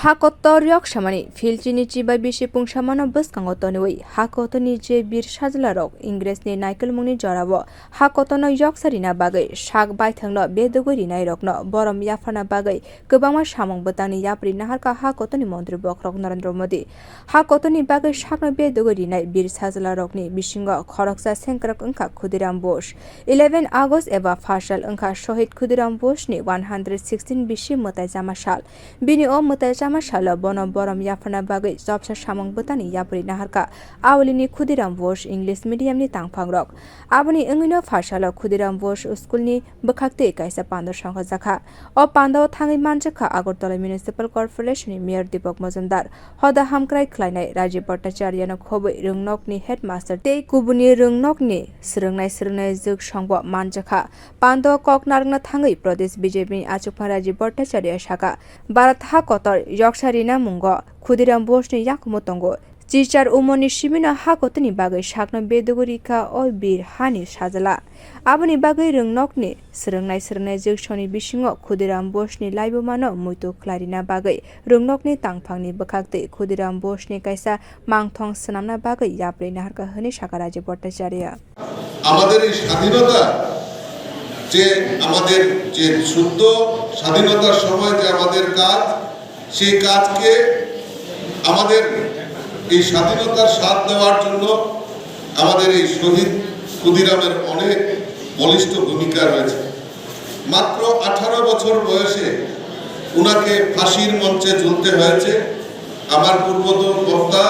Hakotoriok samani filchini chiba bisi pungsamano boskangotonoi hakotoni je bir sajwla Inggrisni naikelmungni jorabo hakotono yoksarina bagai sak baithangno bedogori nairokno borom yapharna bagai gobangma samung botani yapri naharka hakotoni mantri bokrok Narendra Modi hakotoni bagai sakno bedogori nai bir sajwla bisingo khoroksa sengkrak ongkha Khudiram Bose 11 August eba Phasalo ongkha Sahid Khudiram Bose ni 116 bisi mwtai chama sal bini o mwtai chama salo bono borom yapharna bagai jobsa samung botani yapri naharka Asalni Khudiram Bose English Medium ni tangphangrok aboni engino Phasalo Khudiram Bose School ni bkhakte kaisa panda sangjakha o panda thangai manjakha agartala Municipal Corporation ni Mayor Dipak Majumder hoda hamkrai khlainai Rajib Bhattacharya no khobui rungnok ni headmaster tei kubuni rungnok ni srungnai juk sangbo manjakha panda koknarna thangai pradesh BJP ni achukphang Rajib Bhattacharya shaka Bharat hakotor yoksarina mungo Khudiram Bose ni yakmo tongo Chichar umoni simina hakotoni bagai sakno bedogorika o bir hani sajwla aboni bagai rungnokni srungnai joksoni bisingo Khudiram Bose ni laibomano muito klarina bagai rungnokni tangphangni bkhakte Khudiram Bose ni kaisa mangthong snamna bagai yapre naharka hone saka Rajib Bhattacharya আমাদের এই স্বাধীনতা যে আমাদের যে শুদ্ধ স্বাধীনতার সময় যে আমাদের কাজ সেই কাজকে আমাদের এই স্বাধীনতার স্বাদ দেওয়ার জন্য আমাদের এই শহীদ ক্ষুদিরামের অনেক বলিষ্ঠ ভূমিকা রয়েছে মাত্র 18 বছর বয়সে উনাকে ফাঁসির মঞ্চে ঝুলতে হয়েছে আমার পূর্বতন বক্তা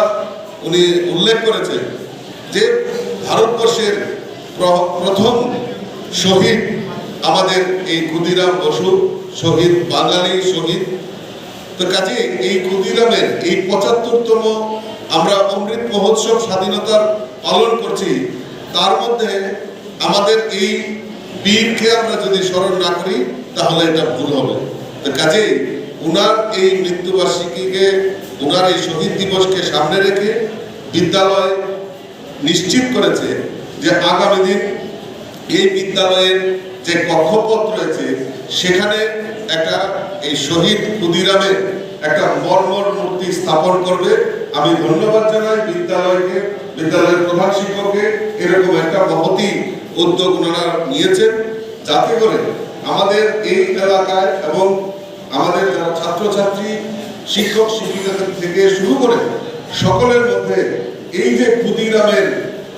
উনি উল্লেখ করেছেন যে ভারতবর্ষের প্রথম শহীদ আমাদের এই ক্ষুদিরাম বসু শহীদ বাঙালি শহীদ তো কাজে এই ক্ষুদিরামের এই 75তম আমরা অমৃত মহোৎসব স্বাধীনতার পালন করছি তার মধ্যে আমাদের এই বীরকে আমরা যদি স্মরণ না করি তাহলে এটা ভুল হবে তো কাজে উনার এই মৃত্যুবার্ষিকীকে উনার এই শহীদ দিবসকে সামনে রেখে বিদ্যালয় নিশ্চিত করেছে যে আগামী দিন এই বিদ্যালয়ের যে কক্ষপথ রয়েছে সেখানে একটা এই শহীদ ক্ষুদিরামের একটা মর্মর মূর্তি স্থাপন করবে আমি ধন্যবাদ জানাই বিদ্যালয়কে বিদ্যালয়ের প্রধান শিক্ষককে এরকম একটা মহতি উদ্যোগ ওনারা নিয়েছেন যাতে করে আমাদের এই এলাকায় এবং আমাদের যারা ছাত্রছাত্রী শিক্ষক শিক্ষিকাদের থেকে শুরু করে সকলের মধ্যে এই যে ক্ষুদিরামের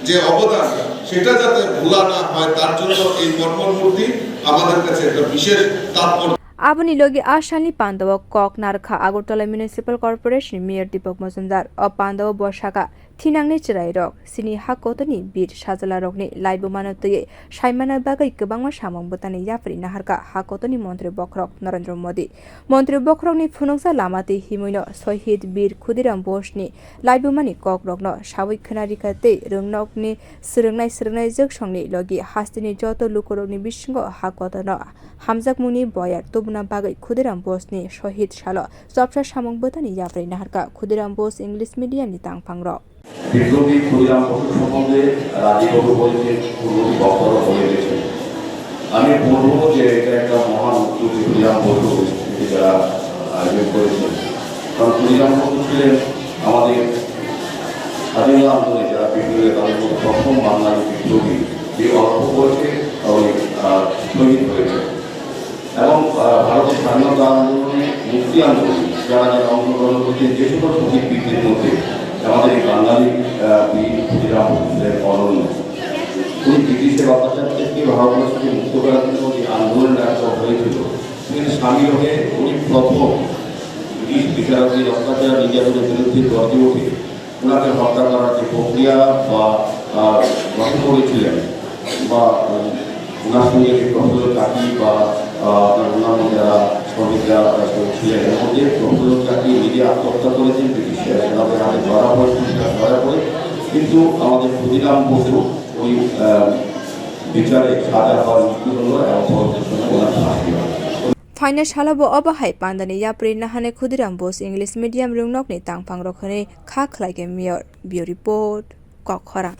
যে অবদান সেটা যাতে ভোলা না হয় তার জন্য এই মর্মর মূর্তি আমাদের কাছে একটা বিশেষ তাৎপর্য Aboni logi Asalni pandawa kok narkha agartala Municipal Corporation Mayor Dipak Majumder o pandawa boshaka thinangni chirairok sini hakotoni bir sajwla rokni laibomano tei saimana bagai gobangma samung botani yapri naharka hakotoni mantri bokrok Narendra Modi mantri bokrokni phunungsa lamati himoino Sahid Bir Khudiram Bose ni laibomani kok rokno saboi khonarika tei rungnokni srungnai joksongni logi hastini joto lukorokni bisingo hakotono hamjakmuni boyar tobuna bagai Khudiram Bose ni Sahid salo jobsa samung botani yapri naharka Khudiram Bose English Medium ni tangphangrok বিপ্লবী ক্ষুদিরাম বসু সম্বন্ধে রাজীব বলেছেন পূর্ববর্তী বক্তারা বলে গেছেন আমি বলবো যে এটা একটা মহান উদ্যোগ ক্ষুদিরাম বসু যারা আয়োজন করেছেন কারণ ক্ষুদিরাম বসু ছিলেন আমাদের স্বাধীনতা আন্দোলনে যারা বিপ্লবী তাদের মধ্যে প্রথম বাঙালি বিপ্লবী যে অল্প বয়সে শহীদ হয়েছে এবং ভারতের স্বাধীনতা আন্দোলনে মুক্তি আন্দোলনে যারা অংশগ্রহণ করছেন যে সকল শহীদ বীরদের মধ্যে আমাদের এই বাঙালি বীর ক্ষুদিরাম বসুদের অনন্য উনি ব্রিটিশের অত্যাচার থেকে ভারতবর্ষকে মুক্ত করার জন্য যে আন্দোলনটা হয়েছিল তিনি সামিল হয়ে উনি প্রথম ব্রিটিশ বিচারকদের অত্যাচার নির্যাতনের বিরুদ্ধে গর্জে ওঠে ওনাকে হত্যা করার যে প্রক্রিয়া বা গঠন করেছিলেন বা ওনার সঙ্গে যে প্রফুল্ল চাকরি বা অন্যান্য যারা শ্রমিকরা ছিলেন এর মধ্যে প্রফুল্ল চাকরি নিজে আত্মহত্যা করেছেন ব্রিটিশ সেনাদের হাতে ধরা পড়ে কিন্তু আমাদের ক্ষুদিরাম বসু ওই বিচারে সাজা হওয়ার মৃত্যু হলো এবং পরবর্তী সময় ওনার ফাঁসি হয় Final salabo obahai pandani yapri nahane Khudiram Bose English Medium rungnokni tangphangrok hone kha khlaike Mayor Bureau Report Kokhara